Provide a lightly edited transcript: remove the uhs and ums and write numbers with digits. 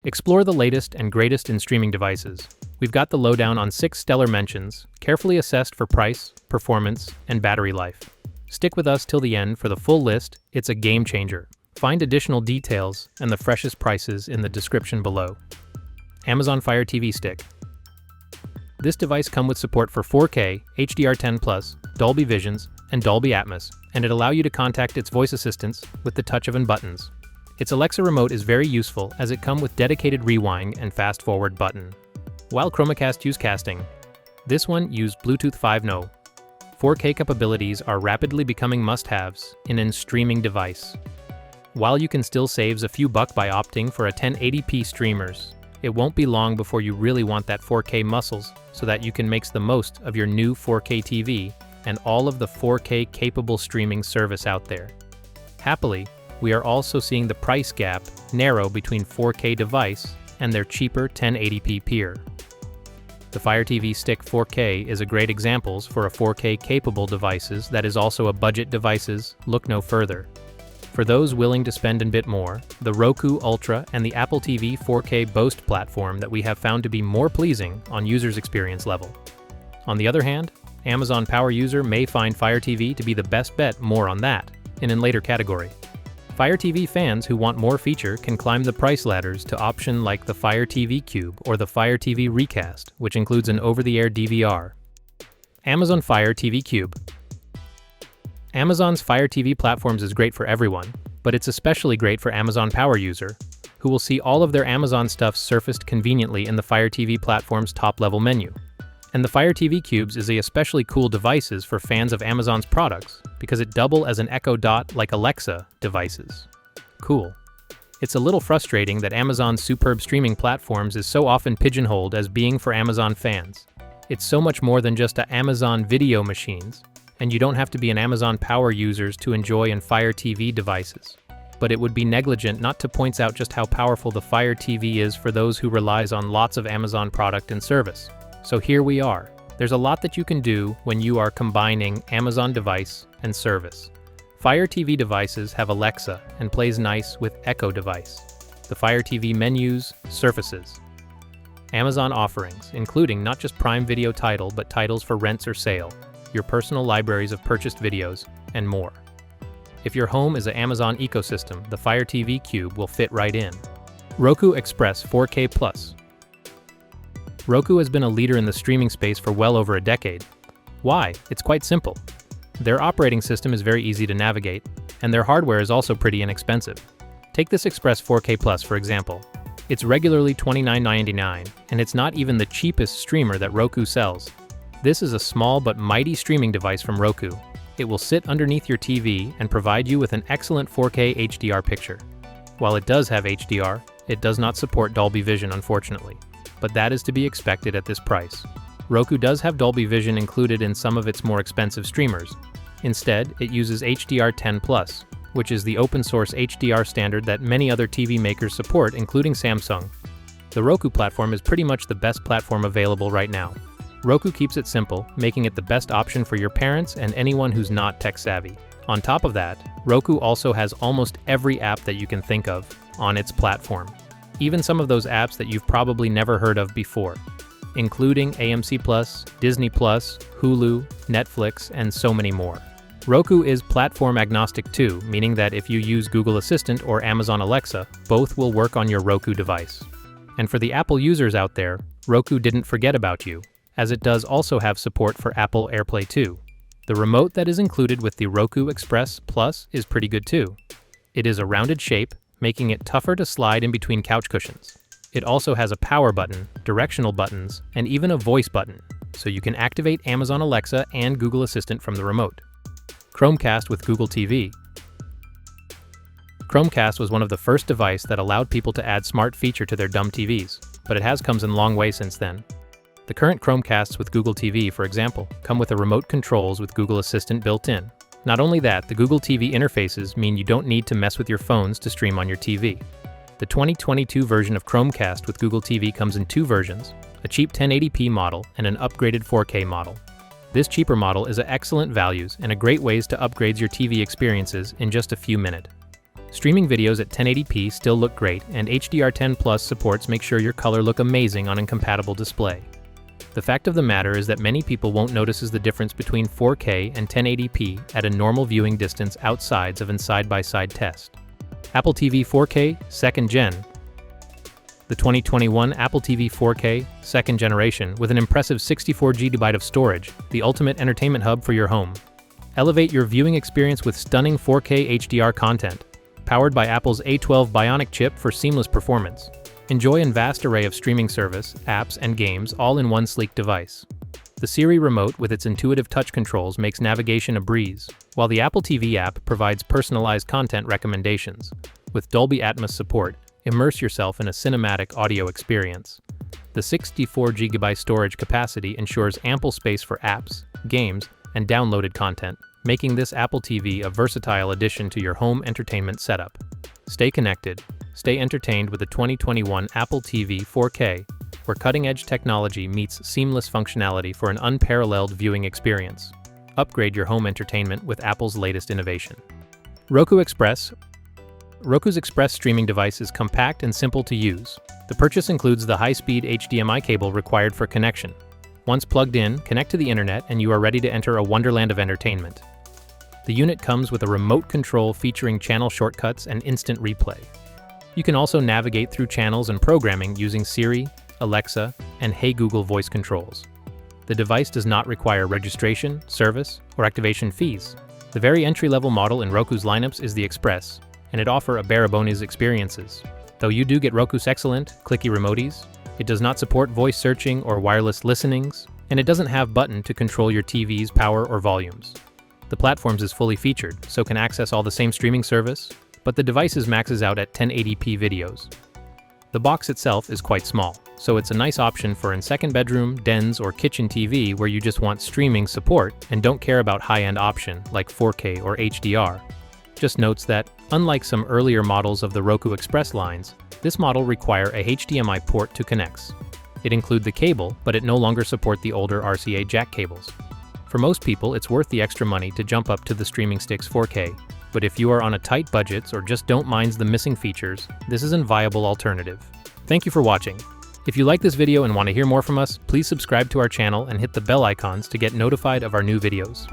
Explore the latest and greatest in streaming devices. We've got the lowdown on 6 stellar mentions, carefully assessed for price, performance, and battery life. Stick with us till the end for the full list. It's a game changer. Find additional details and the freshest prices in the description below. Amazon Fire TV Stick. This device comes with support for 4K, HDR10+, Dolby Visions, and Dolby Atmos, and it allows you to contact its voice assistants with the touch of an buttons. Its Alexa remote is very useful as it comes with dedicated rewind and fast forward button. While Chromecast use casting, this one use Bluetooth 5.0. 4K capabilities are rapidly becoming must-haves in a streaming device. While you can still save a few bucks by opting for a 1080p streamers, it won't be long before you really want that 4K muscles so that you can make the most of your new 4K TV and all of the 4K capable streaming service out there. Happily, we are also seeing the price gap narrow between 4K device and their cheaper 1080p peer. The Fire TV Stick 4K is a great example for a 4K capable devices that is also a budget devices. Look no further. For those willing to spend a bit more, the Roku Ultra and the Apple TV 4K boast platform that we have found to be more pleasing on users' experience level. On the other hand, Amazon Power user may find Fire TV to be the best bet. More on that in a later category. Fire TV fans who want more feature can climb the price ladders to option like the Fire TV Cube or the Fire TV Recast, which includes an over-the-air DVR. Amazon Fire TV Cube. Amazon's Fire TV platforms is great for everyone, but it's especially great for Amazon Power user, who will see all of their Amazon stuff surfaced conveniently in the Fire TV platform's top-level menu. And the Fire TV Cubes is a especially cool devices for fans of Amazon's products because it double as an Echo Dot like Alexa devices. Cool. It's a little frustrating that Amazon's superb streaming platforms is so often pigeonholed as being for Amazon fans. It's so much more than just a Amazon video machines, and you don't have to be an Amazon Power users to enjoy and Fire TV devices. But it would be negligent not to point out just how powerful the Fire TV is for those who relies on lots of Amazon product and service. So here we are. There's a lot that you can do when you are combining Amazon device and service. Fire TV devices have Alexa and plays nice with Echo device. The Fire TV menus, surfaces. Amazon offerings, including not just Prime Video title, but titles for rents or sale, your personal libraries of purchased videos, and more. If your home is an Amazon ecosystem, the Fire TV Cube will fit right in. Roku Express 4K Plus. Roku has been a leader in the streaming space for well over a decade. Why? It's quite simple. Their operating system is very easy to navigate, and their hardware is also pretty inexpensive. Take this Express 4K Plus for example. It's regularly $29.99, and it's not even the cheapest streamer that Roku sells. This is a small but mighty streaming device from Roku. It will sit underneath your TV and provide you with an excellent 4K HDR picture. While it does have HDR, it does not support Dolby Vision unfortunately. But that is to be expected at this price. Roku does have Dolby Vision included in some of its more expensive streamers. Instead, it uses HDR10+, which is the open-source HDR standard that many other TV makers support, including Samsung. The Roku platform is pretty much the best platform available right now. Roku keeps it simple, making it the best option for your parents and anyone who's not tech-savvy. On top of that, Roku also has almost every app that you can think of on its platform. Even some of those apps that you've probably never heard of before, including AMC+, Disney+, Hulu, Netflix, and so many more. Roku is platform agnostic too, meaning that if you use Google Assistant or Amazon Alexa, both will work on your Roku device. And for the Apple users out there, Roku didn't forget about you, as it does also have support for Apple AirPlay too. The remote that is included with the Roku Express Plus is pretty good too. It is a rounded shape, making it tougher to slide in between couch cushions. It also has a power button, directional buttons, and even a voice button, so you can activate Amazon Alexa and Google Assistant from the remote. Chromecast with Google TV. Chromecast was one of the first devices that allowed people to add smart feature to their dumb TVs, but it has come a long way since then. The current Chromecasts with Google TV, for example, come with a remote controls with Google Assistant built in. Not only that, the Google TV interfaces mean you don't need to mess with your phones to stream on your TV. The 2022 version of Chromecast with Google TV comes in 2 versions, a cheap 1080p model and an upgraded 4K model. This cheaper model is an excellent values and a great ways to upgrade your TV experiences in just a few minutes. Streaming videos at 1080p still look great, and HDR10 Plus supports make sure your color look amazing on incompatible display. The fact of the matter is that many people won't notice the difference between 4K and 1080p at a normal viewing distance outside of a side-by-side test. Apple TV 4K 2nd Gen. The 2021 Apple TV 4K 2nd generation with an impressive 64GB of storage, the ultimate entertainment hub for your home. Elevate your viewing experience with stunning 4K HDR content. Powered by Apple's A12 Bionic chip for seamless performance. Enjoy a vast array of streaming service, apps, and games all in one sleek device. The Siri remote with its intuitive touch controls makes navigation a breeze, while the Apple TV app provides personalized content recommendations. With Dolby Atmos support, immerse yourself in a cinematic audio experience. The 64GB storage capacity ensures ample space for apps, games, and downloaded content, making this Apple TV a versatile addition to your home entertainment setup. Stay connected, stay entertained with the 2021 Apple TV 4K, where cutting-edge technology meets seamless functionality for an unparalleled viewing experience. Upgrade your home entertainment with Apple's latest innovation. Roku Express. Roku's Express streaming device is compact and simple to use. The purchase includes the high-speed HDMI cable required for connection. Once plugged in, connect to the internet and you are ready to enter a wonderland of entertainment. The unit comes with a remote control featuring channel shortcuts and instant replay. You can also navigate through channels and programming using Siri, Alexa, and Hey Google voice controls. The device does not require registration, service, or activation fees. The very entry-level model in Roku's lineups is the Express, and it offers a bare-bones experiences. Though you do get Roku's excellent, clicky remotes, it does not support voice searching or wireless listenings, and it doesn't have a button to control your TV's power or volumes. The platforms is fully featured, so can access all the same streaming service, but the devices maxes out at 1080p videos. The box itself is quite small, so it's a nice option for in second bedroom, dens, or kitchen TV where you just want streaming support and don't care about high-end option like 4K or HDR. Just notes that, unlike some earlier models of the Roku Express lines, this model requires a HDMI port to connect. It includes the cable, but it no longer supports the older RCA jack cables. For most people, it's worth the extra money to jump up to the streaming stick's 4K, but if you are on a tight budget or just don't mind the missing features, this is a viable alternative. Thank you for watching. If you like this video and want to hear more from us, please subscribe to our channel and hit the bell icons to get notified of our new videos.